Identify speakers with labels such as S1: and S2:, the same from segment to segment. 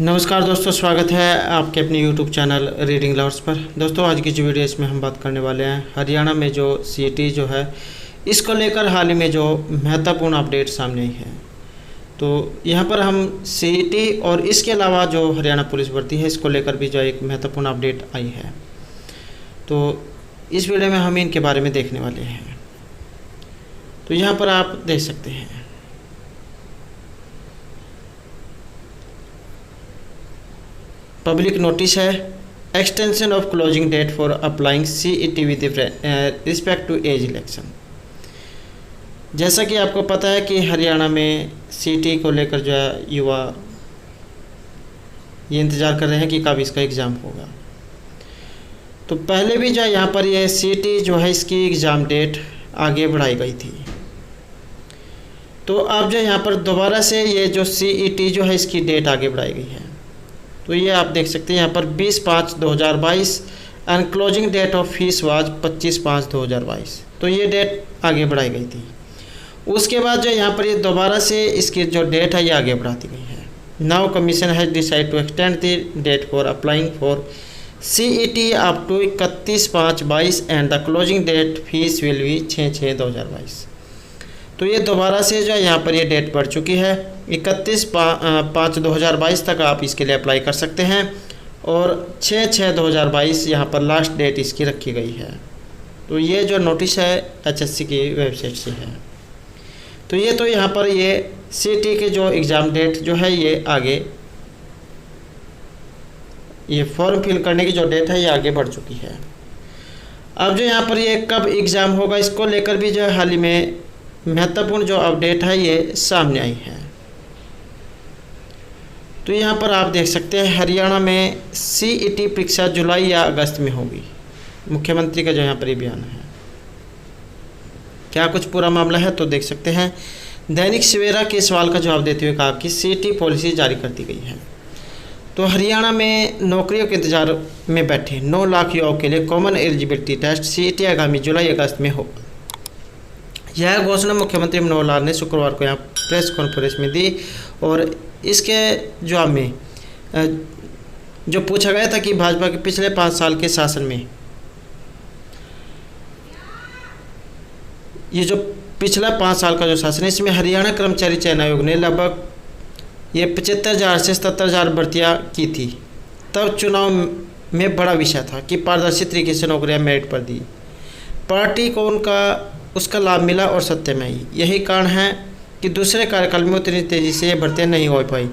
S1: नमस्कार दोस्तों, स्वागत है आपके अपने YouTube चैनल रीडिंग लवर्स पर। दोस्तों आज की जो वीडियो इसमें हम बात करने वाले हैं हरियाणा में जो CET जो है इसको लेकर हाल ही में जो महत्वपूर्ण अपडेट सामने आई है। तो यहाँ पर हम CET और इसके अलावा जो हरियाणा पुलिस भर्ती है इसको लेकर भी जो एक महत्वपूर्ण अपडेट आई है, तो इस वीडियो में हम इनके बारे में देखने वाले हैं। तो यहाँ पर आप देख सकते हैं पब्लिक नोटिस है, extension of closing date for applying CET with respect to age election. जैसा कि आपको पता है कि हरियाणा में CET को लेकर जो है युवा ये इंतज़ार कर रहे हैं कि कब इसका एग्ज़ाम होगा। तो पहले भी जो है यहाँ पर ये CET जो है इसकी एग्ज़ाम डेट आगे बढ़ाई गई थी। तो अब जो यहाँ पर दोबारा से ये जो CET जो है इसकी डेट आगे बढ़ाई गई है। तो ये आप देख सकते हैं यहाँ पर 20/5/2022 and closing date of fees was 25/5/2022। तो ये डेट आगे बढ़ाई गई थी। उसके बाद जो यहाँ पर ये दोबारा से इसकी जो डेट है ये आगे बढ़ा दी गई है। Now commission has decide to extend the date for applying for CET up to 31/5/22 and the closing date fee will be 6/6/2022। तो ये दोबारा से जो है यहाँ पर ये डेट बढ़ चुकी है। 31/5/2022 तक आप इसके लिए अप्लाई कर सकते हैं और 6/6/2022 यहाँ पर लास्ट डेट इसकी रखी गई है। तो ये जो नोटिस है HSC की वेबसाइट से है। तो ये तो यहाँ पर ये CET के जो एग्ज़ाम डेट जो है ये आगे ये फॉर्म फिल करने की जो डेट है ये आगे बढ़ चुकी है। अब जो यहाँ पर ये कब एग्ज़ाम होगा इसको लेकर भी जो है हाल ही में महत्वपूर्ण जो अपडेट है ये सामने आई है। तो यहाँ पर आप देख सकते हैं हरियाणा में CET परीक्षा जुलाई या अगस्त में होगी। मुख्यमंत्री का जो यहाँ पर ये बयान है, क्या कुछ पूरा मामला है तो देख सकते हैं। दैनिक सवेरा के सवाल का जवाब देते हुए कहा कि CET पॉलिसी जारी कर दी गई है। तो हरियाणा में नौकरियों के इंतजार में बैठे 9 लाख युवाओं के लिए कॉमन एलिजिबिलिटी टेस्ट CET आगामी जुलाई अगस्त में होगा। यह घोषणा मुख्यमंत्री मनोहर लाल ने शुक्रवार को यहाँ प्रेस कॉन्फ्रेंस में दी और इसके जवाब में जो पूछा गया था कि भाजपा के पिछले 5 साल के शासन में ये जो पिछला 5 साल का जो शासन है इसमें हरियाणा कर्मचारी चयन आयोग ने लगभग ये 75,000 से 77,000 भर्तियाँ की थी। तब चुनाव में बड़ा विषय था कि पारदर्शी तरीके से नौकरियाँ मेरिट पर दी। पार्टी को उसका लाभ मिला और सत्य में आई। यही कारण है कि दूसरे कार्यकाल में उतनी तेज़ी से ये भर्तियाँ नहीं हो पाई।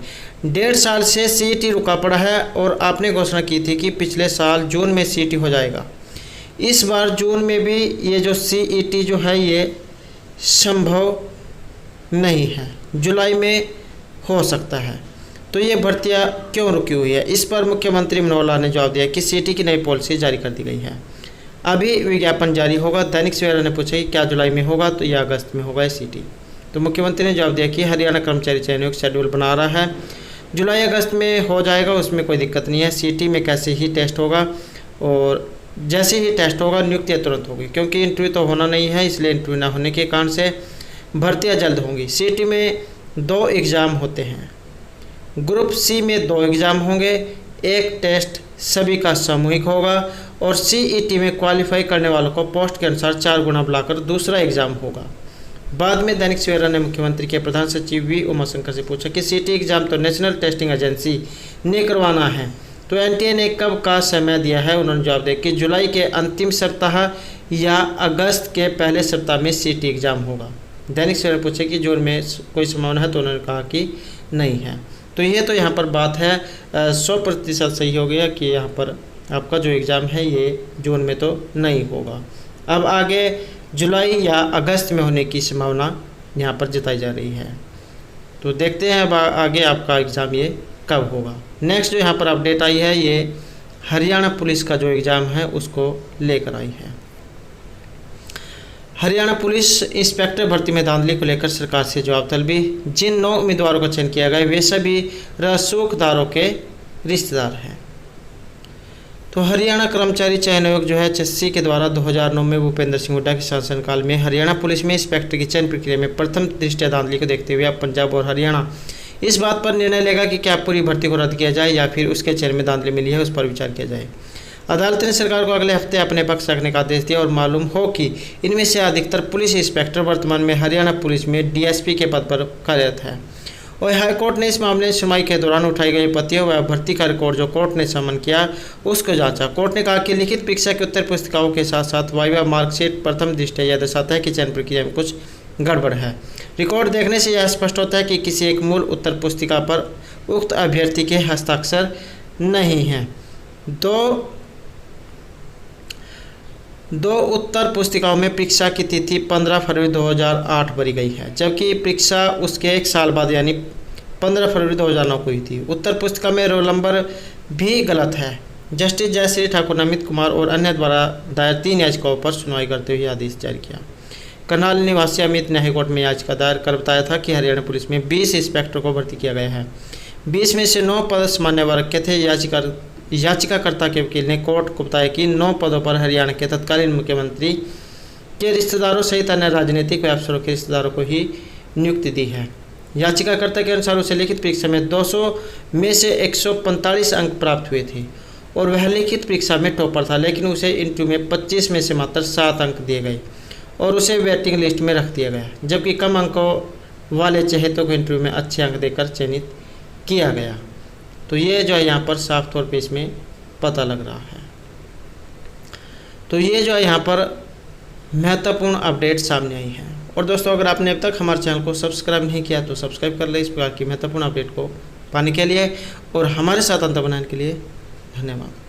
S1: 1.5 साल से CET रुका पड़ा है और आपने घोषणा की थी कि पिछले साल जून में CET हो जाएगा। इस बार जून में भी ये जो CET जो है ये संभव नहीं है, जुलाई में हो सकता है। तो ये भर्तियाँ क्यों रुकी हुई है, इस पर मुख्यमंत्री मनोहर लाल ने जवाब दिया कि CET की नई पॉलिसी जारी कर दी गई है, अभी विज्ञापन जारी होगा। दैनिक सवेरा ने पूछा कि क्या जुलाई में होगा तो या अगस्त में होगा CET। तो मुख्यमंत्री ने जवाब दिया कि हरियाणा कर्मचारी चयन आयोग शेड्यूल बना रहा है, जुलाई अगस्त में हो जाएगा, उसमें कोई दिक्कत नहीं है। CET में कैसे ही टेस्ट होगा और जैसे ही टेस्ट होगा नियुक्तियाँ तुरंत होगी, क्योंकि इंटरव्यू तो होना नहीं है, इसलिए इंटरव्यू ना होने के कारण से भर्तियाँ जल्द होंगी। CET में 2 एग्ज़ाम होते हैं, ग्रुप C में 2 एग्ज़ाम होंगे, एक टेस्ट सभी का सामूहिक होगा और CET में क्वालिफाई करने वालों को पोस्ट के अनुसार 4 गुना बढ़ाकर दूसरा एग्ज़ाम होगा। बाद में दैनिक सवेरा ने मुख्यमंत्री के प्रधान सचिव V उमाशंकर से पूछा कि CET एग्ज़ाम तो नेशनल टेस्टिंग एजेंसी ने करवाना है, तो NTA ने कब का समय दिया है। उन्होंने जवाब दिया कि जुलाई के अंतिम सप्ताह या अगस्त के पहले सप्ताह में CET एग्ज़ाम होगा। दैनिक सवेरा पूछे कि जून में कोई संभावना है, तो उन्होंने कहा कि नहीं है। तो ये तो यहाँ पर बात है 100% सही हो गया कि यहाँ पर आपका जो एग्ज़ाम है ये जून में तो नहीं होगा। अब आगे जुलाई या अगस्त में होने की संभावना यहाँ पर जताई जा रही है। तो देखते हैं अब आगे आपका एग्ज़ाम ये कब होगा। नेक्स्ट जो यहाँ पर अपडेट आई है ये हरियाणा पुलिस का जो एग्ज़ाम है उसको लेकर आई है। हरियाणा पुलिस इंस्पेक्टर भर्ती में धांधली को लेकर सरकार से जवाब तलबी। जिन 9 उम्मीदवारों का चयन किया गया वे सभी रसूखदारों के रिश्तेदार हैं। तो हरियाणा कर्मचारी चयन आयोग जो है HSC के द्वारा 2009 में भूपेंद्र सिंह हुड्डा के शासनकाल में हरियाणा पुलिस में इंस्पेक्टर की चयन प्रक्रिया में प्रथम दृष्टया धांधली को देखते हुए अब पंजाब और हरियाणा इस बात पर निर्णय लेगा कि क्या पूरी भर्ती को रद्द किया जाए या फिर उसके चयन में धांधली मिली है उस पर विचार किया जाए। अदालत ने सरकार को अगले हफ्ते अपने पक्ष रखने का आदेश दिया और मालूम हो कि इनमें से अधिकतर पुलिस इंस्पेक्टर वर्तमान में हरियाणा पुलिस में डीएसपी के पद पर कार्यरत है। और हाईकोर्ट ने इस मामले में सुनवाई के दौरान उठाई गई आपत्तियों व भर्ती का रिकॉर्ड जो कोर्ट ने समन किया उसको जांचा। कोर्ट ने कहा कि लिखित परीक्षा की उत्तर पुस्तिकाओं के साथ साथ वाइवा मार्कशीट प्रथम दृष्टया यह दर्शाता है कि चयन प्रक्रिया में कुछ गड़बड़ है। रिकॉर्ड देखने से यह स्पष्ट होता है कि किसी एक मूल उत्तर पुस्तिका पर उक्त अभ्यर्थी के हस्ताक्षर नहीं हैं। दो उत्तर पुस्तिकाओं में परीक्षा की तिथि 15 फरवरी 2008 भरी गई है, जबकि परीक्षा उसके एक साल बाद यानी 15 फरवरी 2009 को हुई थी। उत्तर पुस्तिका में रोल नंबर भी गलत है। जस्टिस जयश्री ठाकुर, नमित कुमार और अन्य द्वारा दायर 3 याचिकाओं पर सुनवाई करते हुए आदेश जारी किया। करनाल निवासी अमित ने हाईकोर्ट में याचिका दायर कर बताया था कि हरियाणा पुलिस में 20 इंस्पेक्टर को भर्ती किया गया है। 20 में से 9 पद सामान्य वर्ग के थे। याचिकाकर्ता के वकील ने कोर्ट को बताया कि 9 पदों पर हरियाणा के तत्कालीन मुख्यमंत्री के रिश्तेदारों सहित अन्य राजनीतिक व अफसरों के रिश्तेदारों को ही नियुक्ति दी है। याचिकाकर्ता के अनुसार उसे लिखित परीक्षा में 200 में से 145 अंक प्राप्त हुए थे और वह लिखित परीक्षा में टॉपर था, लेकिन उसे इंटरव्यू में 25 में से मात्र 7 अंक दिए गए और उसे वेटिंग लिस्ट में रख दिया गया, जबकि कम अंकों वाले चहेतों को इंटरव्यू में अच्छे अंक देकर चयनित किया गया। तो ये जो है यहाँ पर साफ तौर पे इसमें पता लग रहा है। तो ये जो है यहाँ पर महत्वपूर्ण अपडेट सामने आई है। और दोस्तों, अगर आपने अब तक हमारे चैनल को सब्सक्राइब नहीं किया तो सब्सक्राइब कर ले इस प्रकार की महत्वपूर्ण अपडेट को पाने के लिए और हमारे साथ अंत बनाने के लिए धन्यवाद।